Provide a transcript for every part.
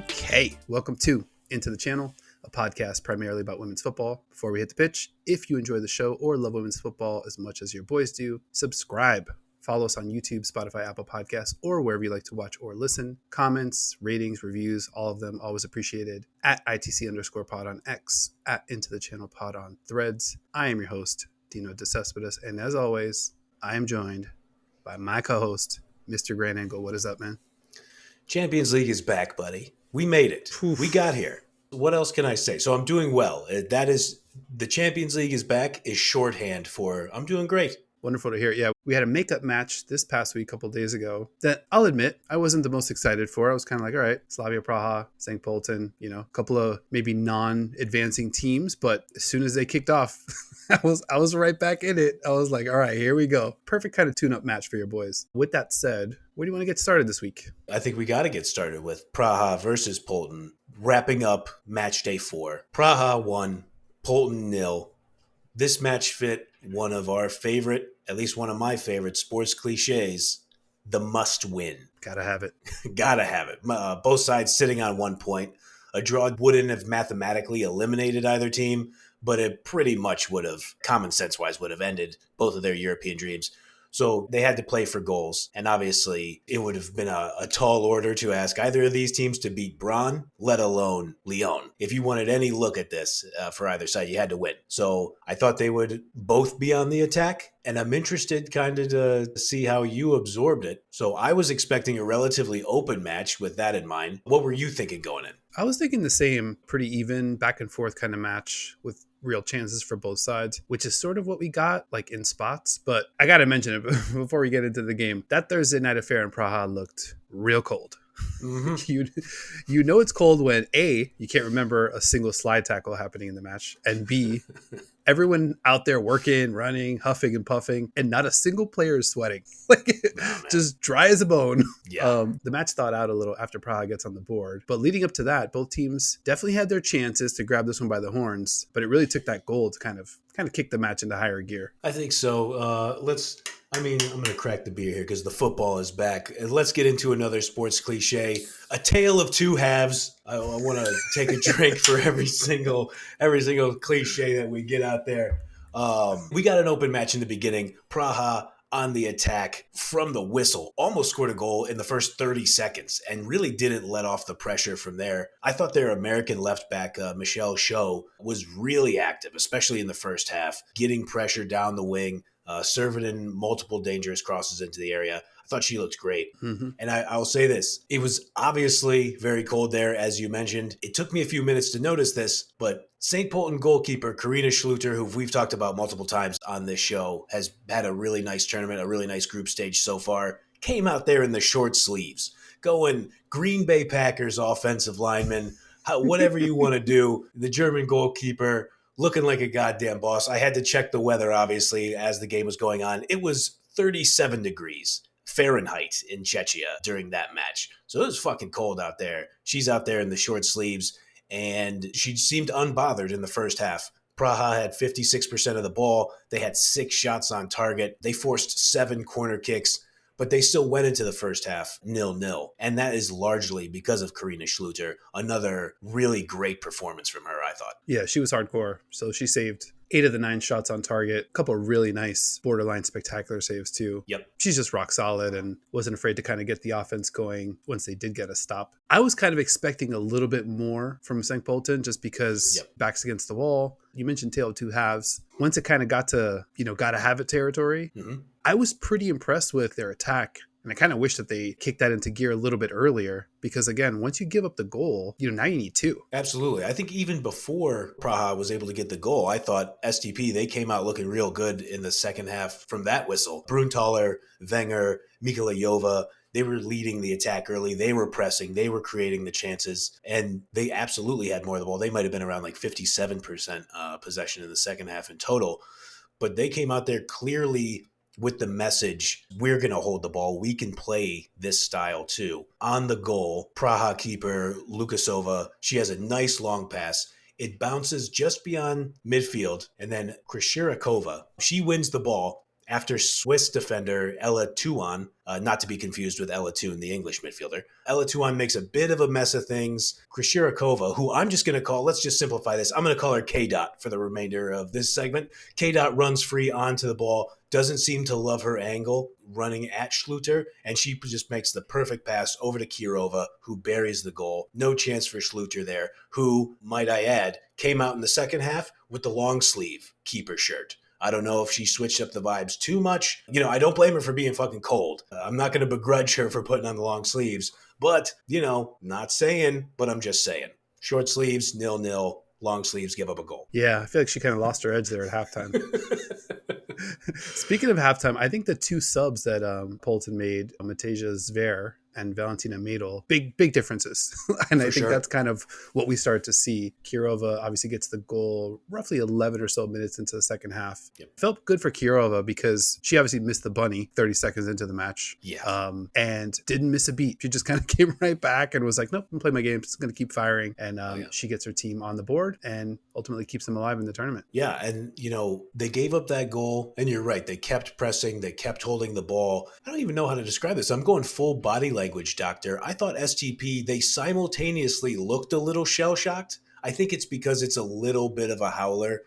Okay, welcome to Into the Channel, a podcast primarily about women's football. Before we hit the pitch, if you enjoy the show or love women's football as much as your boys do, subscribe. Follow us on YouTube, Spotify, Apple Podcasts, or wherever you like to watch or listen. Comments, ratings, reviews, all of them always appreciated. At ITC_pod on X, at Into the Channel pod on Threads. I am your host, Dino DeCespedes, and as always, I am joined by my co-host, Mr. Grand Angle. What is up, man? Champions League is back, buddy. We made it. Oof. We got here. What else can I say? So I'm doing well. That is, the Champions League is back is shorthand for I'm doing great. Wonderful to hear. Yeah, we had a makeup match this past week, a couple days ago, that I'll admit I wasn't the most excited for. I was kind of like, all right, Slavia Praha, St. Pölten, a couple of maybe non-advancing teams. But as soon as they kicked off, I was right back in it. I was like, all right, here we go. Perfect kind of tune-up match for your boys. With that said, where do you want to get started this week? I think we got to get started with Praha versus Pölten, wrapping up Matchday 4. Praha 1, Pölten 0. This match fit one of our favorite, at least one of my favorite sports cliches, the must win. Gotta have it. Gotta have it. Both sides sitting on 1 point. A draw wouldn't have mathematically eliminated either team, but it pretty much would have, common sense-wise, would have ended both of their European dreams. So they had to play for goals. And obviously, it would have been a tall order to ask either of these teams to beat Braun, let alone Lyon. If you wanted any look at this for either side, you had to win. So I thought they would both be on the attack. And I'm interested kind of to see how you absorbed it. So I was expecting a relatively open match with that in mind. What were you thinking going in? I was thinking the same, pretty even, back and forth kind of match with real chances for both sides, which is sort of what we got, like in spots. But I got to mention it before we get into the game. That Thursday night affair in Praha looked real cold. Mm-hmm. You know it's cold when A, you can't remember a single slide tackle happening in the match, and B, everyone out there working, running, huffing and puffing, and not a single player is sweating. Just dry as a bone. Yeah. The match thawed out a little after Praha gets on the board. But leading up to that, both teams definitely had their chances to grab this one by the horns. But it really took that goal to kind of kick the match into higher gear. I think so. I'm going to crack the beer here because the football is back. Let's get into another sports cliche, a tale of two halves. I want to take a drink for every single cliche that we get out there. We got an open match in the beginning. Praha on the attack from the whistle, almost scored a goal in the first 30 seconds and really didn't let off the pressure from there. I thought their American left back, Michelle Show, was really active, especially in the first half, getting pressure down the wing, serving in multiple dangerous crosses into the area. I thought she looked great. Mm-hmm. And I'll say this. It was obviously very cold there, as you mentioned. It took me a few minutes to notice this, but St. Pölten goalkeeper Karina Schluter, who we've talked about multiple times on this show, has had a really nice tournament, a really nice group stage so far, came out there in the short sleeves, going Green Bay Packers offensive lineman, whatever you want to do. The German goalkeeper looking like a goddamn boss. I had to check the weather, obviously, as the game was going on. It was 37 degrees Fahrenheit in Czechia during that match. So it was fucking cold out there. She's out there in the short sleeves, and she seemed unbothered in the first half. Praha had 56% of the ball. They had 6 shots on target. They forced 7 corner kicks, but they still went into the first half 0-0. And that is largely because of Karina Schluter. Another really great performance from her, I thought. Yeah, she was hardcore. So she saved 8 of the 9 shots on target. A couple of really nice, borderline spectacular saves too. Yep. She's just rock solid and wasn't afraid to kind of get the offense going once they did get a stop. I was kind of expecting a little bit more from St. Pölten just because backs against the wall. You mentioned tale of two halves. Once it kind of got to, gotta have it territory, I was pretty impressed with their attack. And I kind of wish that they kicked that into gear a little bit earlier because, again, once you give up the goal, now you need 2. Absolutely. I think even before Praha was able to get the goal, I thought STP, they came out looking real good in the second half from that whistle. Bruntaler, Wenger, Mikolayova, they were leading the attack early. They were pressing. They were creating the chances. And they absolutely had more of the ball. They might have been around like 57% possession in the second half in total. But they came out there clearly with the message, we're going to hold the ball. We can play this style too. On the goal, Praha keeper Lukasova, she has a nice long pass. It bounces just beyond midfield. And then Krishirikova, she wins the ball after Swiss defender Ella Tuan, not to be confused with Ella Toon, the English midfielder. Ella Tuan makes a bit of a mess of things. Krishirikova, who I'm just going to call, let's just simplify this, I'm going to call her K-Dot for the remainder of this segment. K-Dot runs free onto the ball, doesn't seem to love her angle running at Schluter, and she just makes the perfect pass over to Kirova, who buries the goal. No chance for Schluter there, who, might I add, came out in the second half with the long sleeve keeper shirt. I don't know if she switched up the vibes too much. I don't blame her for being fucking cold. I'm not going to begrudge her for putting on the long sleeves, but, not saying, but I'm just saying. Short sleeves, 0-0. Long sleeves, give up a goal. Yeah, I feel like she kind of lost her edge there at halftime. Speaking of halftime, I think the two subs that Pölten made, Matejka Zver and Valentina Madel, big differences. And I think that's kind of what we start to see. Kirova obviously gets the goal roughly 11 or so minutes into the second half. Yep. Felt good for Kirova because she obviously missed the bunny 30 seconds into the match. Yeah. And didn't miss a beat. She just kind of came right back and was like, nope, I'm playing my game. Just going to keep firing. And she gets her team on the board and ultimately keeps them alive in the tournament. Yeah. And, they gave up that goal. And you're right. They kept pressing. They kept holding the ball. I don't even know how to describe this. I'm going full body language, doctor. I thought STP, they simultaneously looked a little shell-shocked. I think it's because it's a little bit of a howler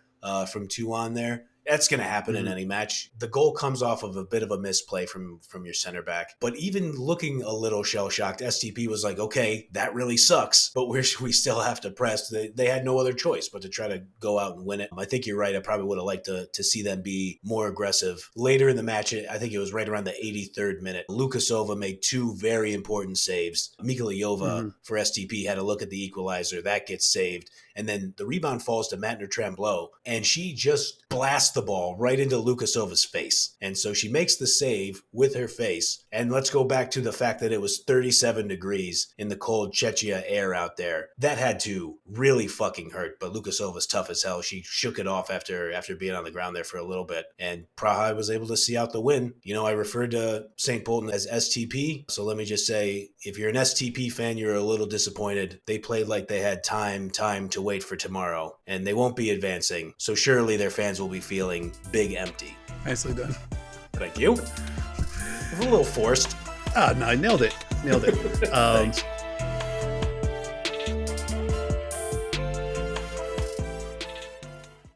from Tuan there. That's going to happen in any match. The goal comes off of a bit of a misplay from your center back. But even looking a little shell-shocked, STP was like, okay, that really sucks, but we still have to press. They had no other choice but to try to go out and win it. I think you're right. I probably would have liked to see them be more aggressive. Later in the match, I think it was right around the 83rd minute, Lukasova made two very important saves. Mikulayova for STP had a look at the equalizer. That gets saved. And then the rebound falls to Matner Tremblot, and she just blasts the ball right into Lukasova's face. And so she makes the save with her face. And let's go back to the fact that it was 37 degrees in the cold Czechia air out there. That had to really fucking hurt, but Lukasova's tough as hell. She shook it off after being on the ground there for a little bit. And Praha was able to see out the win. I referred to St. Pölten as STP, so let me just say, if you're an STP fan, you're a little disappointed. They played like they had time to wait for tomorrow, and they won't be advancing, so surely their fans will be feeling big empty. Nicely done. Thank you. A little forced. No, I nailed it. Thanks.